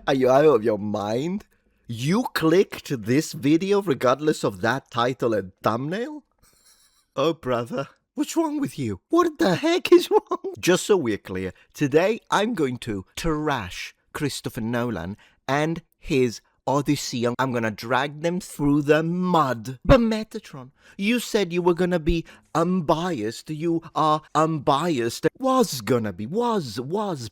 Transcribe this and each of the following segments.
Are you out of your mind? You clicked this video regardless of that title and thumbnail? Oh, brother. What's wrong with you? What the heck is wrong? Just so we're clear, today I'm going to trash Christopher Nolan and his Odyssey. I'm gonna drag them through the mud. But Metatron, you said you were gonna be unbiased. You are unbiased. Was gonna be. Was.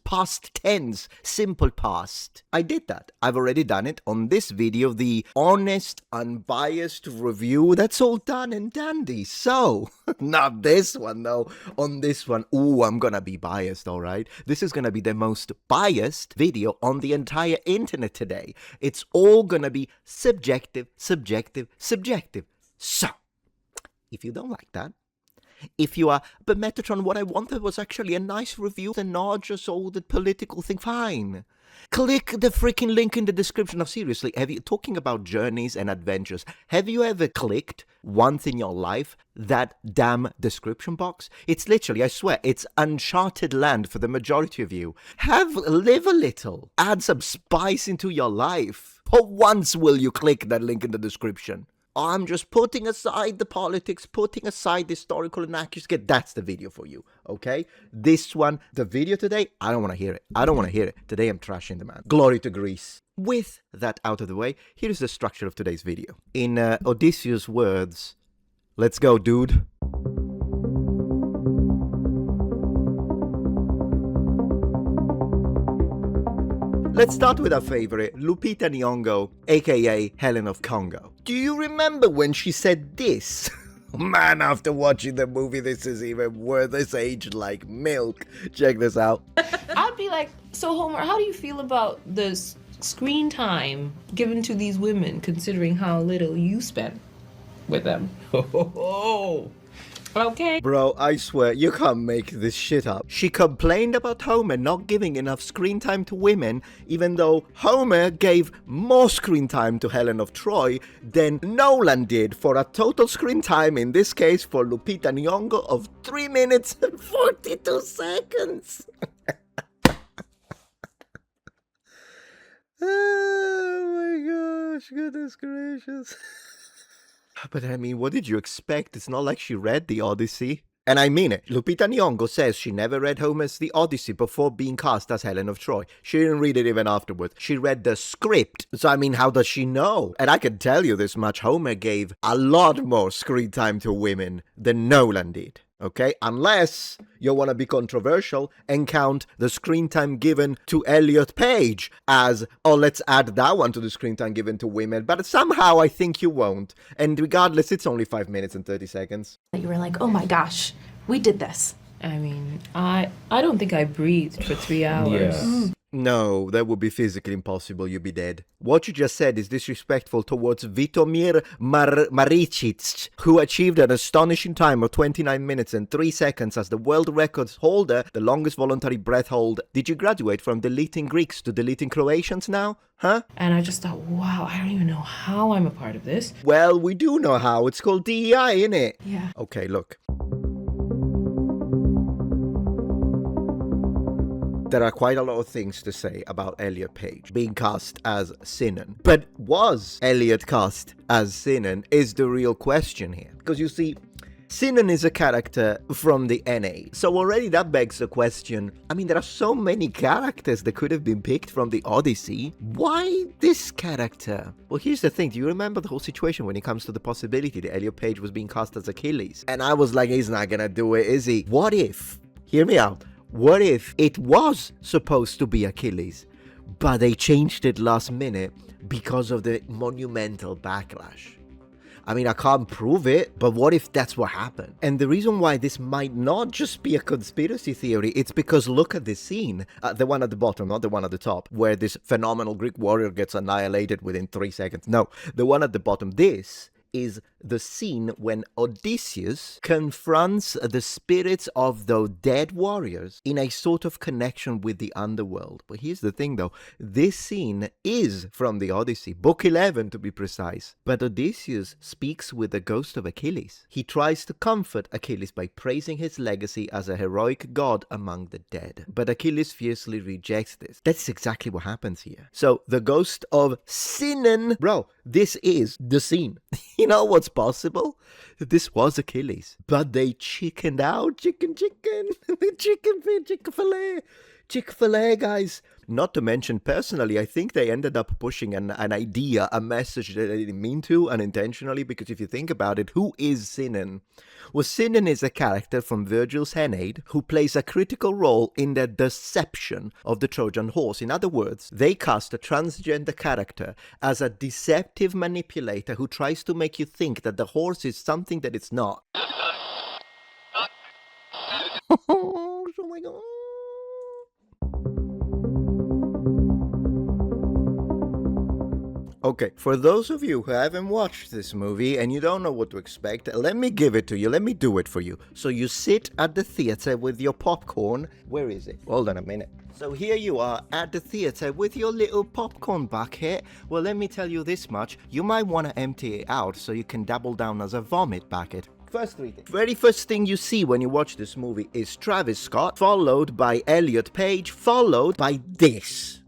Past tense. Simple past. I did that. I've already done it on this video. The honest, unbiased review. That's all done and dandy. So, not this one though. On this one, ooh, I'm gonna be biased, alright? This is gonna be the most biased video on the entire internet today. It's all gonna be subjective. So, if you don't like that, if you are, but Metatron, what I wanted was actually a nice review and not just all the political thing. Fine. Click the freaking link in the description. Now, seriously, talking about journeys and adventures, have you ever clicked once in your life that damn description box? It's literally, I swear, it's uncharted land for the majority of you. Live a little. Add some spice into your life. For once will you click that link in the description. I'm just putting aside the politics, putting aside the historical inaccuracy. That's the video for you, okay? This one, the video today, I don't want to hear it. I don't want to hear it. Today I'm trashing the man. Glory to Greece. With that out of the way, here's the structure of today's video. In Odysseus' words, let's go, dude. Let's start with our favorite, Lupita Nyong'o, aka Helen of Congo. Do you remember when she said this? Man, after watching the movie, this is even worse. This aged like milk. Check this out. I'd be like, so Homer, how do you feel about the screen time given to these women, considering how little you spend with them? Okay. Bro, I swear, you can't make this shit up. She complained about Homer not giving enough screen time to women, even though Homer gave more screen time to Helen of Troy than Nolan did, for a total screen time, in this case for Lupita Nyong'o, of 3 minutes and 42 seconds. Oh my gosh, goodness gracious. But I mean, what did you expect? It's not like she read the Odyssey. And I mean it. Lupita Nyong'o says she never read Homer's The Odyssey before being cast as Helen of Troy. She didn't read it even afterwards. She read the script. So I mean, how does she know? And I can tell you this much, Homer gave a lot more screen time to women than Nolan did. Okay, unless you want to be controversial and count the screen time given to Elliot Page as, oh, let's add that one to the screen time given to women. But somehow I think you won't. And regardless, it's only 5 minutes and 30 seconds. You were like, oh my gosh, we did this. I mean, I don't think I breathed for 3 hours. Yeah. No, that would be physically impossible. You'd be dead. What you just said is disrespectful towards Vitomir Maricic, who achieved an astonishing time of 29 minutes and 3 seconds as the world records holder, the longest voluntary breath hold. Did you graduate from deleting Greeks to deleting Croatians now? Huh? And I just thought, wow, I don't even know how I'm a part of this. Well, we do know how. It's called DEI, innit? Yeah. Okay, look. There are quite a lot of things to say about Elliot Page being cast as Sinan. But was Elliot cast as Sinan is the real question here. Because you see, Sinan is a character from the NA. So already that begs the question, I mean, there are so many characters that could have been picked from the Odyssey. Why this character? Well, here's the thing. Do you remember the whole situation when it comes to the possibility that Elliot Page was being cast as Achilles? And I was like, he's not gonna do it, is he? What if? Hear me out. What if it was supposed to be Achilles, but they changed it last minute because of the monumental backlash? I mean, I can't prove it, but what if that's what happened? And the reason why this might not just be a conspiracy theory, it's because look at this scene, the one at the bottom, not the one at the top, where this phenomenal Greek warrior gets annihilated within 3 seconds. No, the one at the bottom. This is the scene when Odysseus confronts the spirits of the dead warriors in a sort of connection with the underworld. But here's the thing though, this scene is from the Odyssey, book 11 to be precise. But Odysseus speaks with the ghost of Achilles. He tries to comfort Achilles by praising his legacy as a heroic god among the dead. But Achilles fiercely rejects this. That's exactly what happens here. So the ghost of Sinon, bro, this is the scene. You know what's possible? This was Achilles, but they chickened out. Chicken, Chick-fil-A, guys. Not to mention, personally, I think they ended up pushing an idea, a message that they didn't mean to, unintentionally, because if you think about it, who is Sinon? Well, Sinon is a character from Virgil's Aeneid who plays a critical role in the deception of the Trojan horse. In other words, they cast a transgender character as a deceptive manipulator who tries to make you think that the horse is something that it's not. Oh my god. Okay, for those of you who haven't watched this movie and you don't know what to expect, let me give it to you. Let me do it for you. So you sit at the theater with your popcorn. Where is it? Hold on a minute. So here you are at the theater with your little popcorn bucket. Well, let me tell you this much. You might want to empty it out so you can double down as a vomit bucket. First three things. Very first thing you see when you watch this movie is Travis Scott, followed by Elliot Page, followed by this.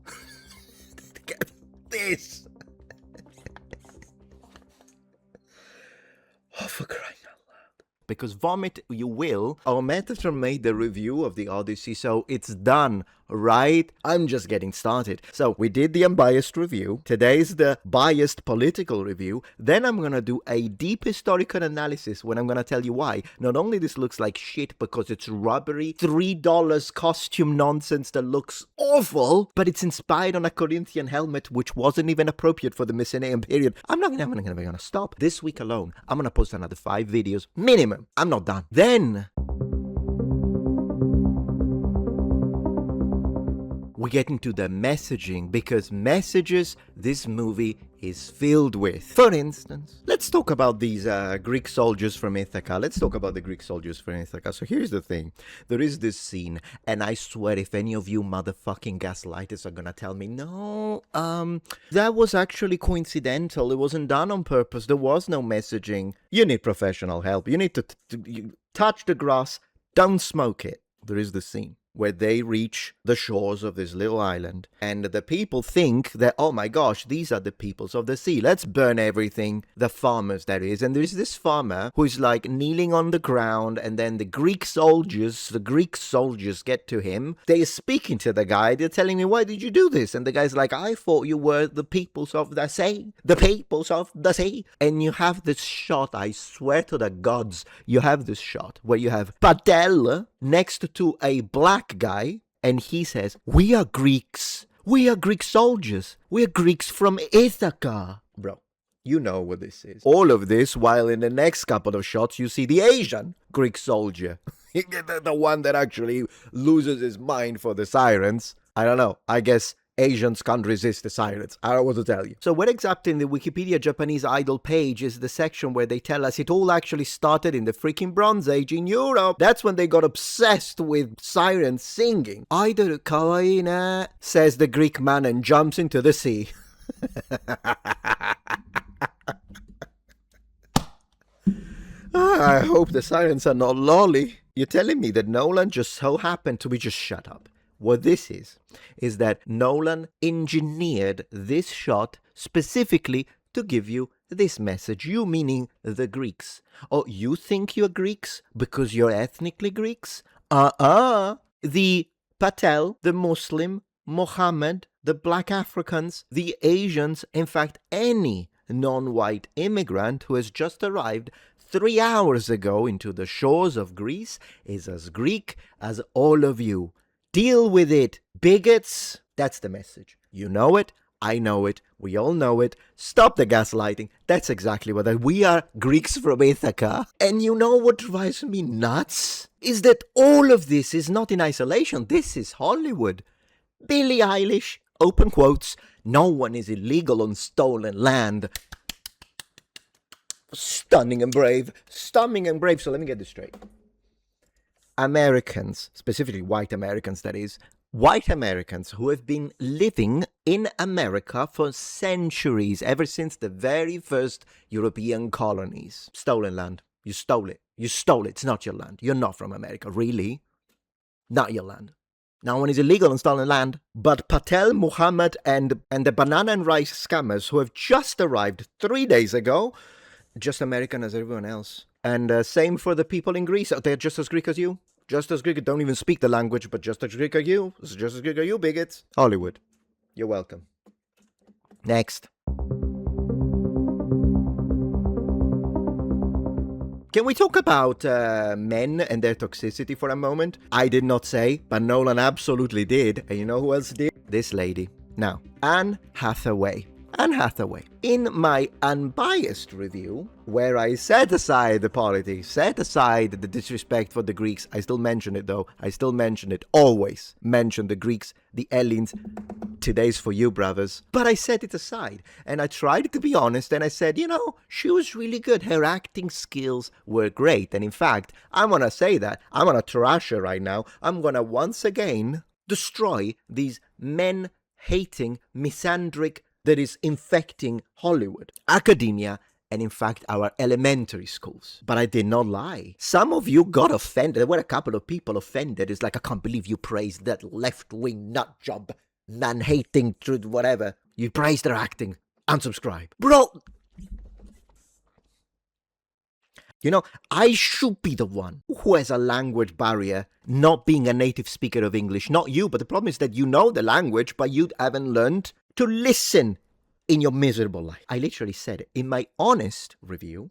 This. Oh, for crying out loud. Because vomit you will. Our Metatron made the review of the Odyssey, so it's done, right? I'm just getting started. So we did the unbiased review. Today's the biased political review. Then I'm gonna do a deep historical analysis when I'm gonna tell you why. Not only this looks like shit because it's rubbery, $3 costume nonsense that looks awful, but it's inspired on a Corinthian helmet which wasn't even appropriate for the Mycenaean period. I'm not gonna stop. This week alone, I'm gonna post another 5 videos minimum. I'm not done. Then we get into the messaging, because messages this movie is filled with. For instance, let's talk about these Greek soldiers from Ithaca. Let's talk about the Greek soldiers from Ithaca. So here's the thing. There is this scene, and I swear if any of you motherfucking gaslighters are gonna tell me, no, that was actually coincidental. It wasn't done on purpose. There was no messaging. You need professional help. You need to you touch the grass. Don't smoke it. There is this scene where they reach the shores of this little island, and the people think that, oh my gosh, these are the peoples of the sea, let's burn everything. The farmers, that is. And there's this farmer who is like kneeling on the ground, and then the Greek soldiers get to him. They're speaking to the guy. They're telling me, why did you do this? And the guy's like, I thought you were the peoples of the sea. The peoples of the sea. And you have this shot, I swear to the gods, you have this shot where you have Patel next to a black guy, and he says, we are Greeks. We are Greek soldiers. We are Greeks from Ithaca. Bro, you know what this is. All of this while in the next couple of shots you see the Asian Greek soldier. The one that actually loses his mind for the sirens. I don't know. I guess Asians can't resist the sirens. I don't know what to tell you. So where exactly in the Wikipedia Japanese Idol page is the section where they tell us it all actually started in the freaking Bronze Age in Europe. That's when they got obsessed with sirens singing. Idol kawaii ne, says the Greek man and jumps into the sea. I hope the sirens are not lolly. You're telling me that Nolan just so happened to be just shut up. What this is that Nolan engineered this shot specifically to give you this message. You meaning the Greeks. Oh, you think you're Greeks because you're ethnically Greeks? The Patel, the Muslim, Mohammed, the Black Africans, the Asians, in fact, any non-white immigrant who has just arrived 3 hours ago into the shores of Greece is as Greek as all of you. Deal with it, bigots. That's the message. You know it. I know it. We all know it. Stop the gaslighting. That's exactly what we are, Greeks from Ithaca. And you know what drives me nuts? Is that all of this is not in isolation. This is Hollywood. Billie Eilish, open quotes, no one is illegal on stolen land. Stunning and brave. Stunning and brave. So let me get this straight. Americans, specifically white Americans, that is, white Americans who have been living in America for centuries, ever since the very first European colonies. Stolen land. You stole it. You stole it. It's not your land. You're not from America. Really? Not your land. Now, one is illegal in stolen land, but Patel, Muhammad, and the banana and rice scammers who have just arrived 3 days ago, just American as everyone else. And same for the people in Greece. They're just as Greek as you. Just as Greek. Don't even speak the language, but just as Greek as you. Just as Greek as you, bigots. Hollywood. You're welcome. Next. Can we talk about men and their toxicity for a moment? I did not say, but Nolan absolutely did. And you know who else did? This lady. Now, Anne Hathaway. Anne Hathaway. In my unbiased review, where I set aside the politics, set aside the disrespect for the Greeks, I still mention it though, I still mention it, always mention the Greeks, the Hellenes. Today's for you, brothers. But I set it aside, and I tried to be honest, and I said, you know, she was really good. Her acting skills were great, and in fact, I'm gonna say that. I'm gonna trash her right now. I'm gonna once again destroy these men-hating, misandric that is infecting Hollywood, academia, and in fact our elementary schools. But I did not lie. Some of you got offended. There were a couple of people offended. It's like, I can't believe you praised that left-wing nutjob, man-hating, truth, whatever. You praised their acting. Unsubscribe. Bro! You know, I should be the one who has a language barrier, not being a native speaker of English. Not you, but the problem is that you know the language, but you haven't learned to listen in your miserable life. I literally said it in my honest review.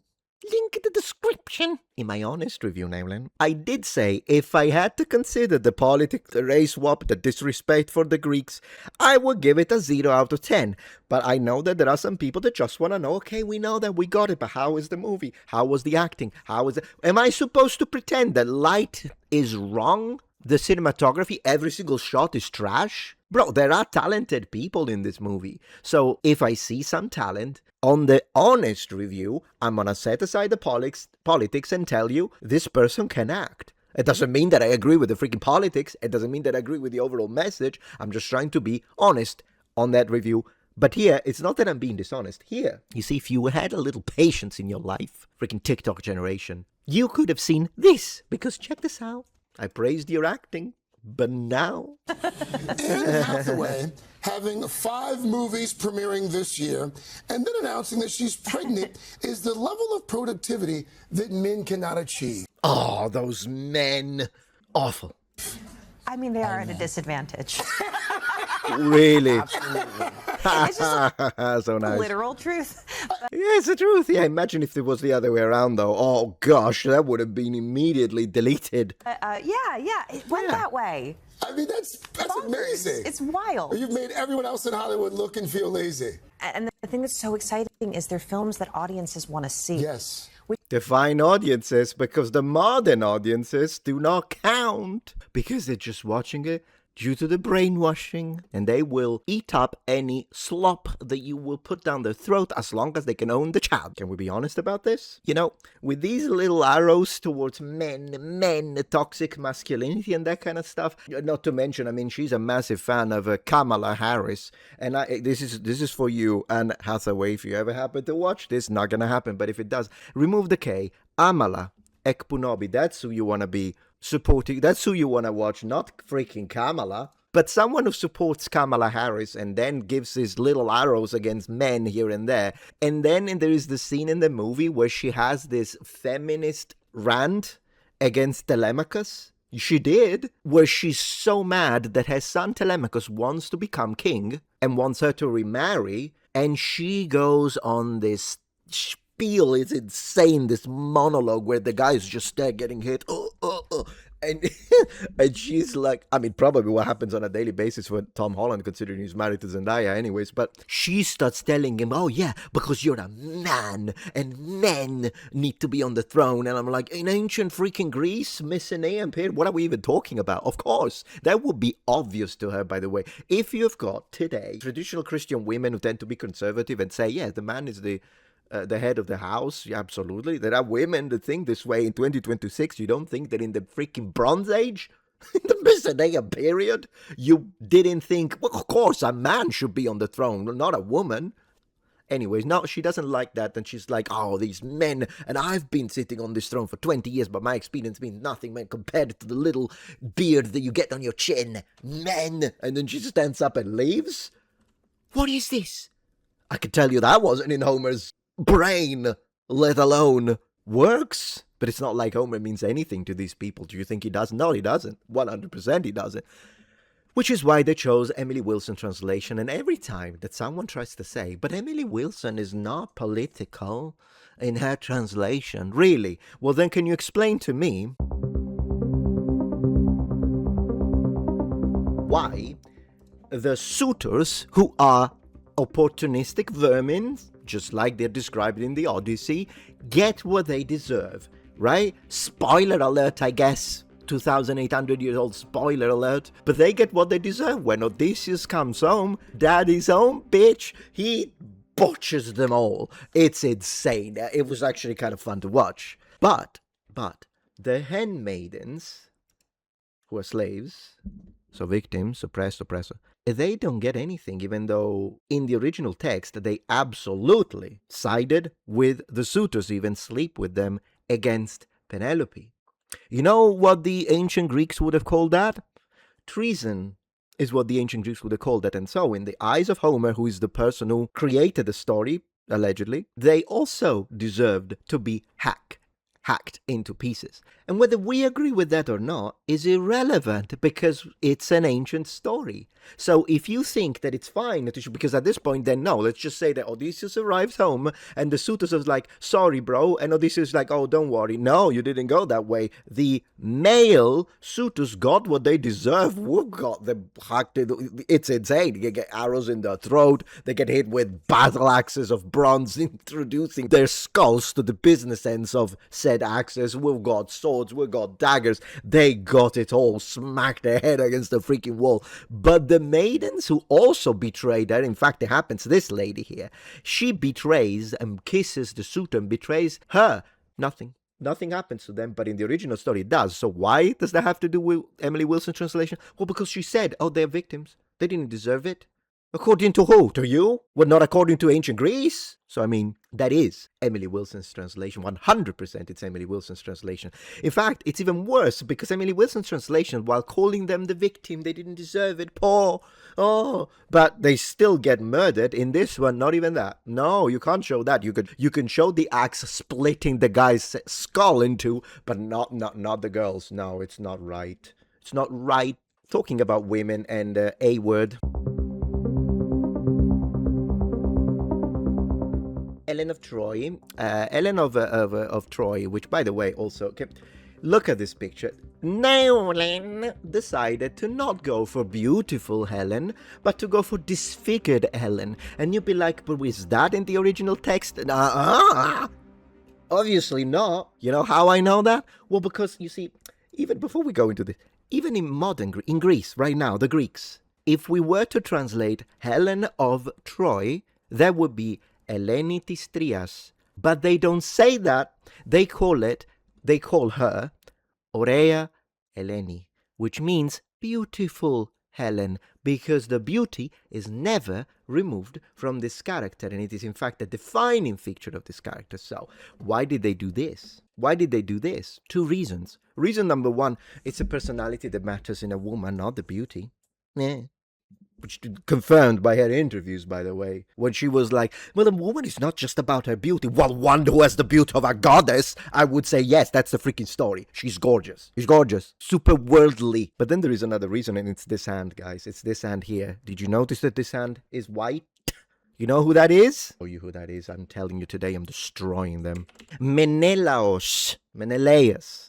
Link in the description. In my honest review, Nolan, I did say if I had to consider the politics, the race swap, the disrespect for the Greeks, I would give it a 0 out of 10. But I know that there are some people that just want to know, okay, we know that, we got it, but how is the movie? How was the acting? How is it? Am I supposed to pretend that light is wrong? The cinematography, every single shot is trash? Bro, there are talented people in this movie. So if I see some talent, on the honest review, I'm gonna set aside the politics and tell you this person can act. It doesn't mean that I agree with the freaking politics. It doesn't mean that I agree with the overall message. I'm just trying to be honest on that review. But here, it's not that I'm being dishonest. Here, you see, if you had a little patience in your life, freaking TikTok generation, you could have seen this. Because check this out. I praised your acting, but now... Anne Hathaway having 5 movies premiering this year and then announcing that she's pregnant is the level of productivity that men cannot achieve. Oh, those men. Awful. I mean, they are at a disadvantage. Really? Absolutely. It's just so nice. literal truth. Yeah, it's the truth. Yeah, imagine if it was the other way around, though. Oh, gosh, that would have been immediately deleted. Yeah, it went that way. I mean, that's amazing. It's wild. You've made everyone else in Hollywood look and feel lazy. And the thing that's so exciting is they're films that audiences want to see. Yes. Define audiences, because the modern audiences do not count, because they're just watching it due to the brainwashing, and they will eat up any slop that you will put down their throat as long as they can own the child. Can we be honest about this? You know, with these little arrows towards men, toxic masculinity and that kind of stuff, not to mention, I mean, she's a massive fan of Kamala Harris, and this is for you, Anne Hathaway, if you ever happen to watch this, not gonna happen, but if it does, remove the K, Amala Ekpunobi, that's who you want to be supporting. That's who you want to watch, not freaking Kamala, but someone who supports Kamala Harris and then gives his little arrows against men here and there. And then there is the scene in the movie where she has this feminist rant against Telemachus. She did, where she's so mad that her son Telemachus wants to become king and wants her to remarry, and she goes on this spiel. It's insane, this monologue where the guy is just there getting hit, and and she's like, I mean, probably what happens on a daily basis for Tom Holland, considering he's married to Zendaya anyways, but she starts telling him, oh yeah, because you're a man and men need to be on the throne. And I'm like, in ancient freaking Greece, Mycenaean period, what are we even talking about? Of course, that would be obvious to her, by the way. If you've got today traditional Christian women who tend to be conservative and say, yeah, the man is the the head of the house. Yeah, absolutely. There are women that think this way in 2026. You don't think that in the freaking Bronze Age, in the Misandry period, you didn't think, well, of course, a man should be on the throne, not a woman. Anyways, no, she doesn't like that, and she's like, oh, these men, and I've been sitting on this throne for 20 years, but my experience means nothing, man, compared to the little beard that you get on your chin. Men! And then she stands up and leaves? What is this? I can tell you that wasn't in Homer's brain, let alone works. But it's not like Homer means anything to these people. Do you think he does? No, he doesn't. 100% he doesn't. Which is why they chose Emily Wilson translation. And every time that someone tries to say, but Emily Wilson is not political in her translation, really? Well, then can you explain to me why the suitors, who are opportunistic vermin, just like they're described in the Odyssey, get what they deserve, right? Spoiler alert, I guess. 2,800 years old, spoiler alert. But they get what they deserve. When Odysseus comes home, daddy's home, bitch, he butchers them all. It's insane. It was actually kind of fun to watch. But, the handmaidens, who are slaves, so victims, oppressed, oppressor, they don't get anything, even though in the original text they absolutely sided with the suitors, even sleep with them against Penelope. You know what the ancient Greeks would have called that? Treason is what the ancient Greeks would have called that. And so, in the eyes of Homer, who is the person who created the story, allegedly, they also deserved to be hacked into pieces. And whether we agree with that or not is irrelevant, because it's an ancient story. So if you think that it's fine, because at this point, then no, let's just say that Odysseus arrives home and the suitors is like, sorry, bro. And Odysseus is like, oh, don't worry. No, you didn't go that way. The male suitors got what they deserve. We've got them hacked. It's insane. They get arrows in their throat. They get hit with battle axes of bronze, introducing their skulls to the business ends of said axes. We've got swords. We've got daggers. They got it all. Smacked their head against the freaking wall. But the maidens who also betrayed her, in fact, it happens to this lady here. She betrays and kisses the suitor and betrays her. Nothing happens to them, but in the original story it does. So why does that have to do with Emily Wilson's translation? Well, because she said, oh, they're victims. They didn't deserve it. According to who? To you? Well, not according to ancient Greece. So, I mean, that is Emily Wilson's translation. 100% it's Emily Wilson's translation. In fact, it's even worse, because Emily Wilson's translation, while calling them the victim, they didn't deserve it, poor, but they still get murdered. In this one, not even that. No, you can't show that. You can show the axe splitting the guy's skull in two, but not the girls. No, it's not right. It's not right. Talking about women and A word. Helen of Troy, Helen of Troy, which, by the way, also, okay, look at this picture. Nolan decided to not go for beautiful Helen, but to go for disfigured Helen. And you'd be like, but is that in the original text? Obviously not. You know how I know that? Well, because, you see, even before we go into this, even in modern in Greece, right now, the Greeks, if we were to translate Helen of Troy, there would be Eleni tis Trias, but they don't say that. They call her Aurea Eleni, which means beautiful Helen, because the beauty is never removed from this character, and it is in fact a defining feature of this character. So why did they do this? Why did they do this? Two reasons. Reason number one, it's a personality that matters in a woman, not the beauty. Which confirmed by her interviews, by the way, when she was like, well, a woman is not just about her beauty. Well, one who has the beauty of a goddess, I would say, yes, that's the freaking story. She's gorgeous. She's gorgeous. Super worldly. But then there is another reason, and it's this hand, guys. It's this hand here. Did you notice that this hand is white? You know who that is? Oh, you who that is. I'm telling you today, I'm destroying them. Menelaus.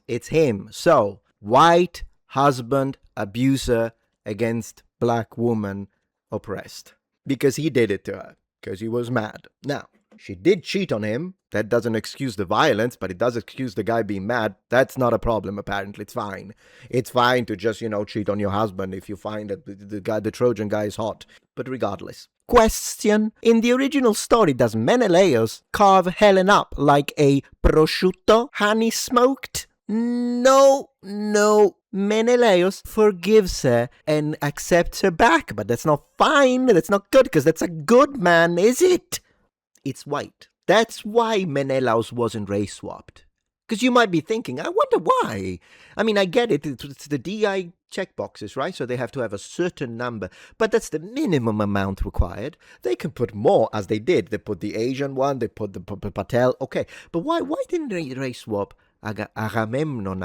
It's him. So, white husband, abuser against black woman oppressed, because he did it to her, because he was mad. Now, she did cheat on him. That doesn't excuse the violence, but it does excuse the guy being mad. That's not a problem, apparently. It's fine. It's fine to just, cheat on your husband if you find that the Trojan guy is hot. But regardless, Question. In the original story, does Menelaus carve Helen up like a prosciutto honey smoked? No. Menelaus forgives her and accepts her back, but that's not fine. That's not good, because that's a good man, is it? It's white. That's why Menelaus wasn't race swapped. Because you might be thinking, I wonder why. I mean, I get it. It's the DI checkboxes, right? So they have to have a certain number. But that's the minimum amount required. They can put more, as they did. They put the Asian one. They put the Patel. Okay. But why didn't they race swap Agamemnon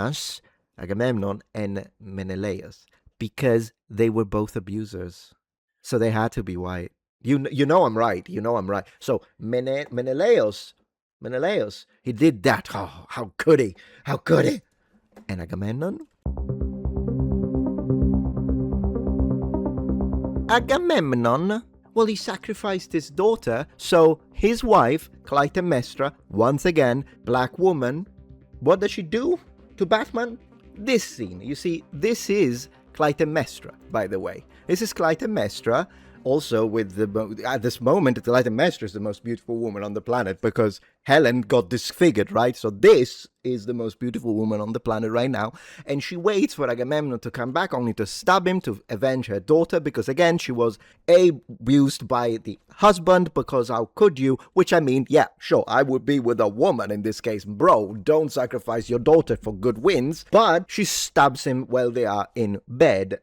and Menelaus? Because they were both abusers. So they had to be white. You know I'm right. So Menelaus, he did that. Oh, how could he? And Agamemnon? Well, he sacrificed his daughter, so his wife, Clytemnestra, once again, black woman, what does she do to Batman? This scene. You see, this is Clytemnestra, by the way. This is Clytemnestra. Also, at this moment, Clytemnestra is the most beautiful woman on the planet because Helen got disfigured, right? So this is the most beautiful woman on the planet right now. And she waits for Agamemnon to come back, only to stab him to avenge her daughter because, again, she was abused by the husband because how could you? Which, I mean, yeah, sure, I would be with a woman in this case. Bro, don't sacrifice your daughter for good wins. But she stabs him while they are in bed.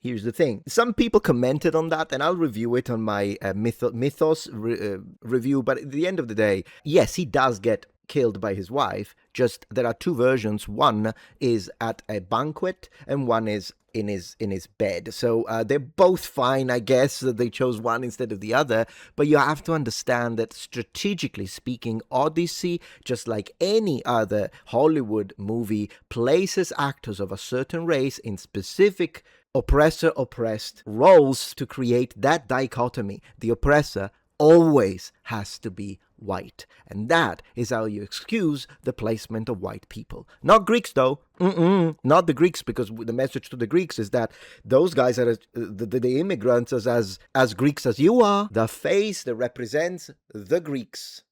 Here's the thing. Some people commented on that, and I'll review it on my Mythos review. But at the end of the day, yes, he does get killed by his wife. Just there are two versions. One is at a banquet, and one is in his bed. So they're both fine, I guess, that they chose one instead of the other. But you have to understand that strategically speaking, Odyssey, just like any other Hollywood movie, places actors of a certain race in specific oppressor-oppressed roles to create that dichotomy. The oppressor always has to be white. And that is how you excuse the placement of white people. Not Greeks, though. Not the Greeks, because the message to the Greeks is that those guys are the immigrants as Greeks as you are. The face that represents the Greeks.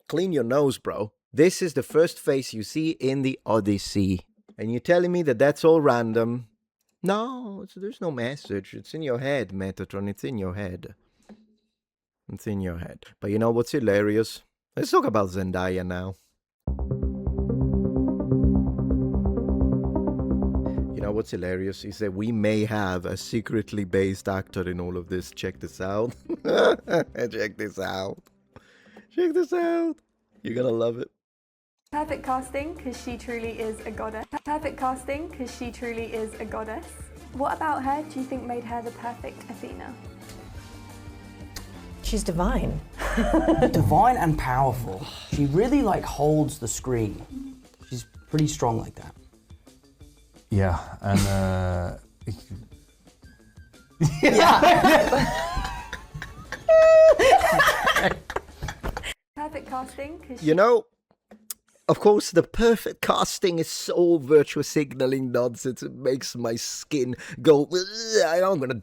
Clean your nose, bro. This is the first face you see in the Odyssey. And you're telling me that that's all random? No, there's no message. It's in your head, Metatron. It's in your head. It's in your head. But you know what's hilarious? Let's talk about Zendaya now. You know what's hilarious is that we may have a secretly based actor in all of this. Check this out. Check this out. Check this out. You're gonna love it. Perfect casting because she truly is a goddess. Perfect casting because she truly is a goddess. What about her do you think made her the perfect Athena? She's divine. Divine and powerful. She really holds the screen. She's pretty strong like that. Yeah, and Perfect casting because you know, of course, the perfect casting is so virtue signaling nonsense. It makes my skin go. I'm gonna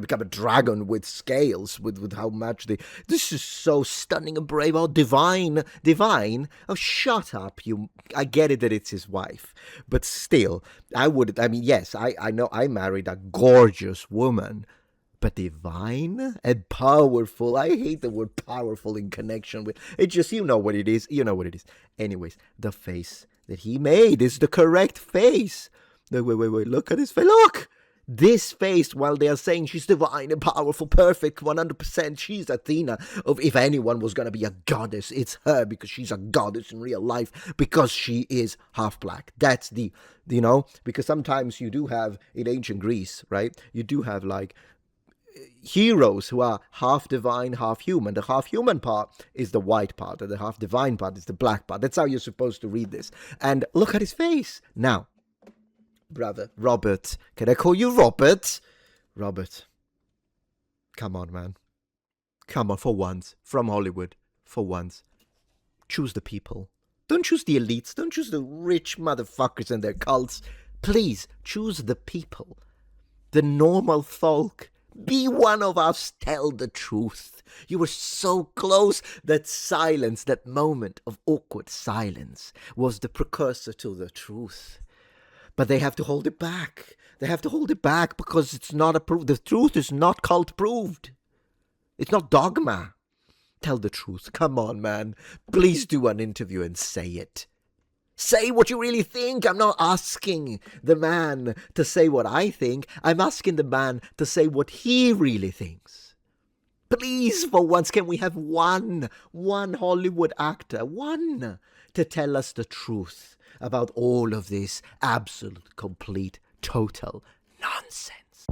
become a dragon with scales. With how much this is so stunning and brave. Oh, divine. Oh, shut up, you. I get it that it's his wife, but still, I mean, yes, I know I married a gorgeous woman. But divine and powerful. I hate the word powerful in connection with it. Just, you know what it is. Anyways, the face that he made is the correct face. Wait. Look at his face. Look! This face, while they are saying she's divine and powerful, perfect, 100%, she's Athena. If anyone was going to be a goddess, it's her, because she's a goddess in real life, because she is half black. That's because sometimes you do have, in ancient Greece, right, you do have heroes who are half divine, half human. The half human part is the white part, and the half divine part is the black part. That's how you're supposed to read this. And look at his face. Now, brother, Robert. Can I call you Robert? Robert. Come on, man. Come on, for once. From Hollywood. For once. Choose the people. Don't choose the elites. Don't choose the rich motherfuckers and their cults. Please, choose the people. The normal folk. Be one of us, tell the truth. You were so close. That silence, that moment of awkward silence, was the precursor to the truth. But they have to hold it back. They have to hold it back because it's not approved. The truth is not cult proved. It's not dogma. Tell the truth. Come on, man. Please do an interview and say it. Say what you really think. I'm not asking the man to say what I think. I'm asking the man to say what he really thinks. Please, for once, can we have one Hollywood actor, one, to tell us the truth about all of this absolute, complete, total nonsense?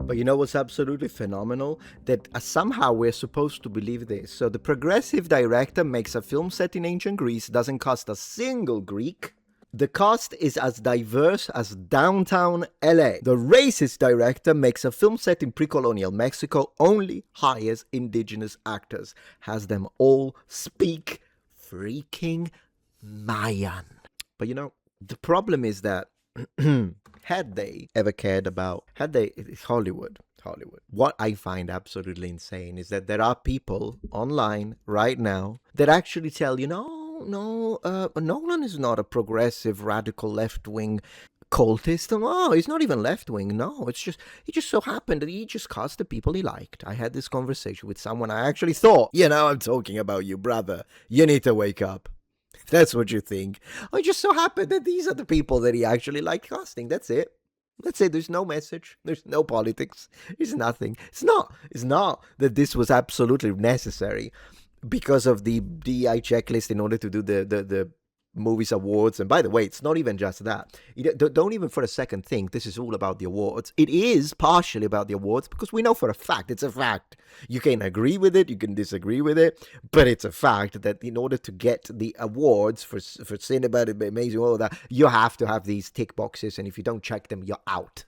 But you know what's absolutely phenomenal? That somehow we're supposed to believe this. So the progressive director makes a film set in ancient Greece, doesn't cast a single Greek. The cast is as diverse as downtown LA. The racist director makes a film set in pre-colonial Mexico, only hires indigenous actors, has them all speak freaking Mayan. But you know, the problem is that had they ever cared about, it's Hollywood. What I find absolutely insane is that there are people online right now that actually tell you, Nolan is not a progressive, radical, left-wing cultist. No, he's not even left-wing. No, it just so happened that he just cast the people he liked. I had this conversation with someone I actually thought, I'm talking about you, brother. You need to wake up. That's what you think. Oh, it just so happened that these are the people that he actually liked casting. That's it. There's no message. There's no politics. There's nothing. It's not that this was absolutely necessary because of the DI checklist in order to do the movies awards. And by the way, it's not even just that. Don't even for a second think this is all about the awards. It is partially about the awards because we know for a fact, it's a fact. You can agree with it, you can disagree with it, but it's a fact that in order to get the awards for cinema, amazing, all of that, you have to have these tick boxes, and if you don't check them, you're out.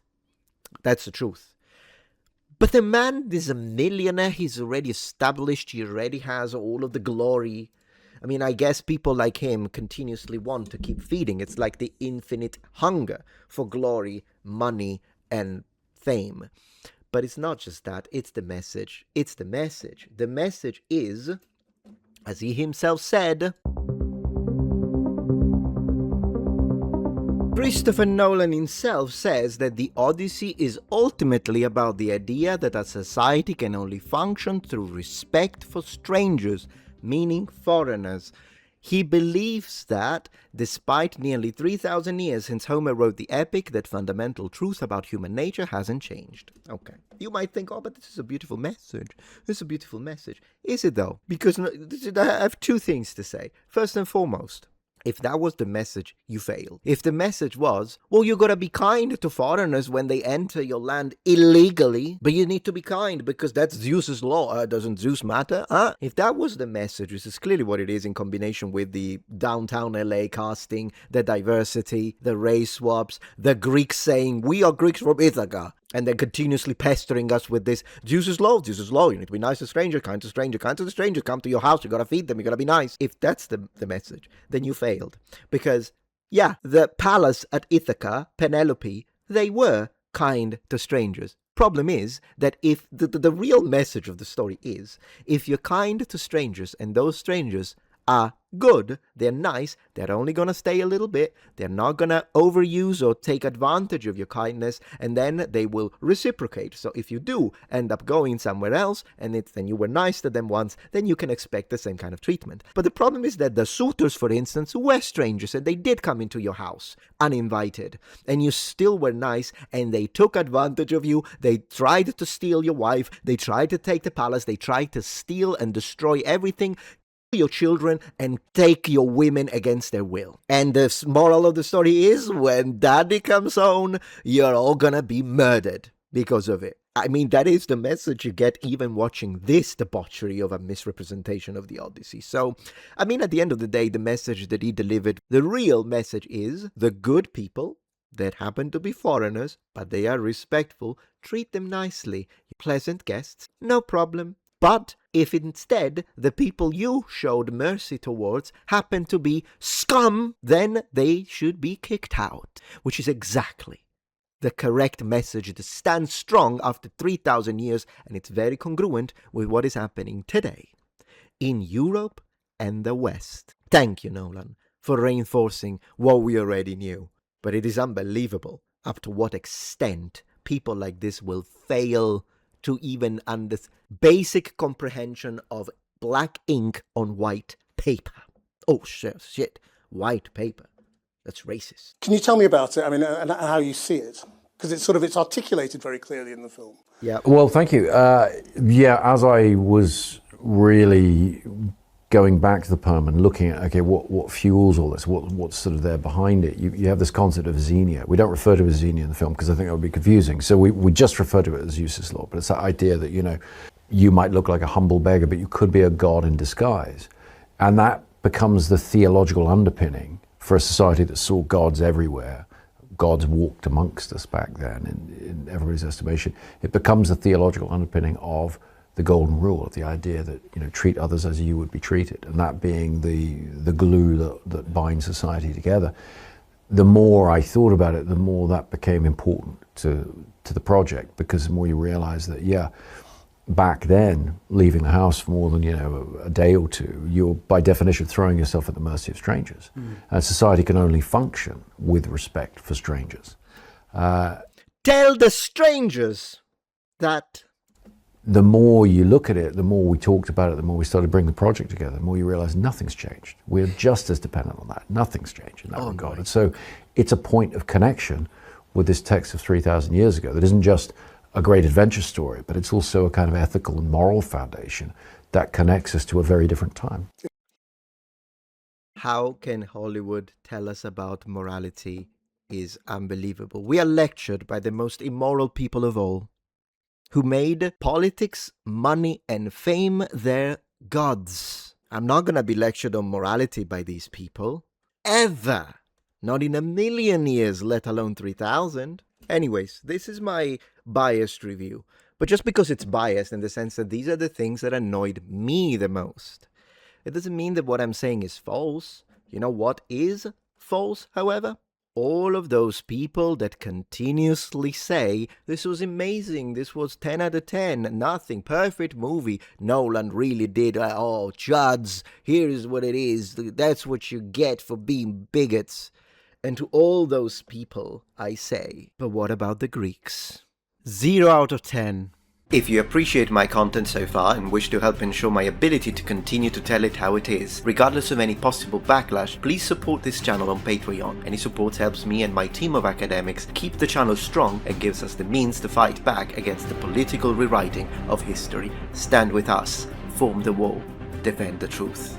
That's the truth. But the man is a millionaire, he's already established, he already has all of the glory. I mean, I guess people like him continuously want to keep feeding. It's like the infinite hunger for glory, money, and fame. But it's not just that, it's the message. It's the message. The message is, as he himself said, Christopher Nolan himself says that the Odyssey is ultimately about the idea that a society can only function through respect for strangers, meaning foreigners. He believes that, despite nearly 3,000 years since Homer wrote the epic, that fundamental truth about human nature hasn't changed. Okay. You might think, but this is a beautiful message. This is a beautiful message. Is it though? Because I have two things to say. First and foremost, if that was the message, you failed. If the message was, you gotta be kind to foreigners when they enter your land illegally, but you need to be kind because that's Zeus's law. Doesn't Zeus matter? If that was the message, which is clearly what it is in combination with the downtown LA casting, the diversity, the race swaps, the Greeks saying, we are Greeks from Ithaca, and they're continuously pestering us with this, Zeus's law, you need to be nice to stranger, kind to stranger, kind to the stranger, come to your house, you gotta feed them, you gotta be nice. If that's the message, then you failed. Because, the palace at Ithaca, Penelope, they were kind to strangers. Problem is that if the real message of the story is, if you're kind to strangers and those strangers are good, they're nice, they're only gonna stay a little bit, they're not gonna overuse or take advantage of your kindness, and then they will reciprocate. So if you do end up going somewhere else, and you were nice to them once, then you can expect the same kind of treatment. But the problem is that the suitors, for instance, were strangers, and they did come into your house uninvited, and you still were nice, and they took advantage of you, they tried to steal your wife, they tried to take the palace, they tried to steal and destroy everything, your children, and take your women against their will. And the moral of the story is, when daddy comes home, you're all gonna be murdered because of it. I mean, that is the message you get even watching this debauchery of a misrepresentation of the Odyssey. So, I mean, at the end of the day, the message that he delivered, the real message is, the good people that happen to be foreigners, but they are respectful, treat them nicely. Pleasant guests, no problem. But if instead the people you showed mercy towards happen to be scum, then they should be kicked out, which is exactly the correct message to stand strong after 3,000 years, and it's very congruent with what is happening today in Europe and the West. Thank you, Nolan, for reinforcing what we already knew. But it is unbelievable up to what extent people like this will fail to even understand basic comprehension of black ink on white paper. Oh, shit, white paper. That's racist. Can you tell me about it? I mean, and how you see it? Because it's articulated very clearly in the film. Yeah. Well, thank you. Yeah, as I was really going back to the poem and looking at, okay, what fuels all this? What's sort of there behind it? You have this concept of xenia. We don't refer to it as xenia in the film because I think that would be confusing. So we just refer to it as useless law. But it's that idea that, you might look like a humble beggar, but you could be a god in disguise. And that becomes the theological underpinning for a society that saw gods everywhere. Gods walked amongst us back then in everybody's estimation. It becomes the theological underpinning of the golden rule, of the idea that, treat others as you would be treated, and that being the glue that binds society together. The more I thought about it, the more that became important to the project, because the more you realize that, back then, leaving the house for more than, a day or two, you're by definition throwing yourself at the mercy of strangers. And society can only function with respect for strangers. Tell the strangers that. The more you look at it, the more we talked about it, the more we started bringing the project together, the more you realize nothing's changed. We're just as dependent on that. Nothing's changed in that regard. And so it's a point of connection with this text of 3,000 years ago that isn't just a great adventure story, but it's also a kind of ethical and moral foundation that connects us to a very different time. How can Hollywood tell us about morality is unbelievable. We are lectured by the most immoral people of all, who made politics, money, and fame their gods. I'm not gonna be lectured on morality by these people. Ever. Not in a million years, let alone 3,000. Anyways, this is my biased review. But just because it's biased in the sense that these are the things that annoyed me the most, it doesn't mean that what I'm saying is false. You know what is false, however? All of those people that continuously say, this was amazing, this was 10 out of 10, nothing, perfect movie, Nolan really did, oh, chuds, here's what it is, that's what you get for being bigots. And to all those people, I say, but what about the Greeks? 0 out of 10. If you appreciate my content so far and wish to help ensure my ability to continue to tell it how it is, regardless of any possible backlash, please support this channel on Patreon. Any support helps me and my team of academics keep the channel strong and gives us the means to fight back against the political rewriting of history. Stand with us, form the wall, defend the truth.